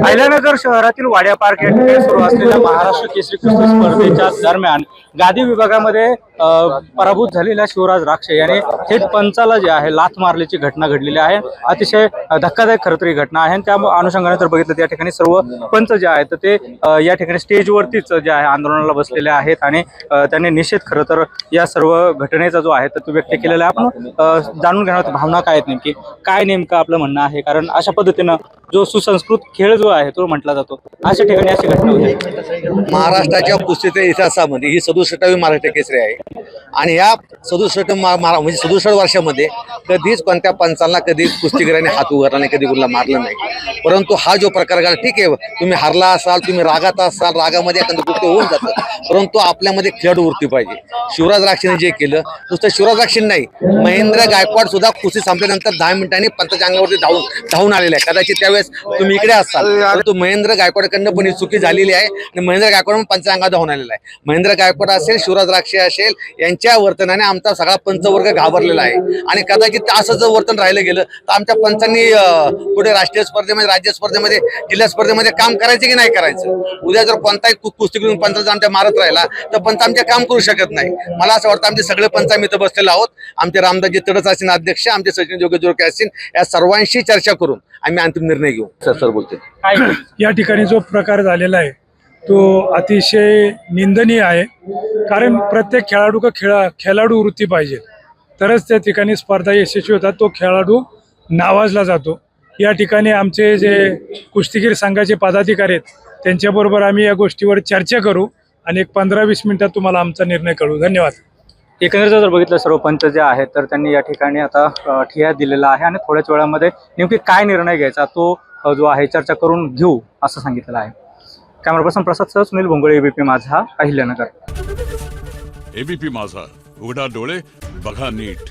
अहिल्यानगर शहरातील वाड्या पार्क या ठिकाणी सुरू असलेल्या महाराष्ट्र केसरी कुस्ती स्पर्धेच्या दरम्यान गादी विभागामध्ये पराभूत झालेल्या शिवराज राक्षे याने थेट पंचाला जे आहे लाथ मारल्याची घटना घडलेली आहे। अतिशय धक्कादायक खरं तर ही घटना आहे। त्या अनुषंगाने जर बघितलं त्या ठिकाणी सर्व पंच जे आहेत ते या ठिकाणी स्टेजवरतीच जे आहे आंदोलनाला बसलेले आहेत आणि त्यांनी निषेध खरं तर या सर्व घटनेचा जो आहे तो व्यक्त केलेला आहे। आपण जाणून घेणार भावना काय आहेत नेमकी, काय नेमकं आपलं म्हणणं आहे, कारण अशा पद्धतीनं जो सुसंस्कृत खेळ जो आहे तो म्हटला जातो अशा ठिकाणी अशी घटना होते। महाराष्ट्राच्या कुस्तीच्या इतिहासामध्ये ही 67वी महाराष्ट्र केसरी आहे आणि या 67 वर्षामध्ये कधीच कोणत्या पंचांना कधी कुस्तीगिरांनी हात उगारला नाही, कधी कुणाला मारलं नाही। परंतु हा जो प्रकार घडला, ठीक आहे तुम्ही हारला असाल, तुम्ही रागात असाल, रागामध्ये एखादं कृत्य होऊन जातं, परंतु आपल्यामध्ये खेळाडू वृत्ती पाहिजे। शिवराज राक्षेने जे केलं नुसतं शिवराज राक्षे नाही, महेंद्र गायकवाड सुद्धा कुस्ती संपल्यानंतर 10 मिनिटांनी पंचाच्या अंगावरती धावून आलेला आहे। कदाचित त्यावेळेस तुम्ही इकडे असाल, परंतु महेंद्र गायकवाडकडनं पण ही चुकी झालेली आहे आणि महेंद्र गायकवाड पंचा अंगात धावून आलेला आहे। महेंद्र गायकवाड असेल, शिवराज राक्षे असेल, यांच्या वर्तनाने आमचा सगळा पंचवर्ग घाबरलेला आहे आणि कदाचित असं जर वर्तन राहिलं गेलं तर आमच्या पंचांनी पुढे राष्ट्रीय स्पर्धेमध्ये, राज्य स्पर्धेमध्ये, जिल्हा स्पर्धेमध्ये काम करायचं की नाही करायचं। उद्या जर कोणताही कुस्ती करून पंचाचा आमच्या मारत राहिला तर पंच आमचे काम करू शकत नाही। मला असं वाटतं आमचे सगळे पंच आम्ही इथं बसलेलो आहोत, आमचे रामदासजी तडस असतील अध्यक्ष, आमचे सचिन जोगेजोरके असतील, या सर्वांशी चर्चा करून आम्ही अंतिम निर्णय घेऊ। सर बोलते या ठिकाणी जो प्रकार झालेला आहे तो अतिशय निंदनीय आहे, कारण प्रत्येक खेळाडू वृत्ती पाहिजे तरच त्या ठिकाणी स्पर्धा यशस्वी होतात, तो खेळाडू नावाजला जातो। या ठिकाणी आमचे जे कुस्तीगीर संघाचे पदाधिकारी आहेत त्यांच्याबरोबर आम्ही या गोष्टीवर चर्चा करू आणि एक 15-20 मिनिटात तुम्हाला आमचा निर्णय कळवू। धन्यवाद। एकंदरीत जर बघितलं सर्व पंच जे आहेत तर त्यांनी या ठिकाणी आता ठिया दिलेला आहे आणि थोड्याच वेळामध्ये नेमकी काय निर्णय घ्यायचा तो जो आहे चर्चा करून घेऊ असं सांगितलेलं आहे। कॅमेरा पर्सन प्रसाद सह सुनील भोंगळे, एबीपी माझा, अहिल्यानगर। एबीपी माझा, उघडा डोळे बघा नीट।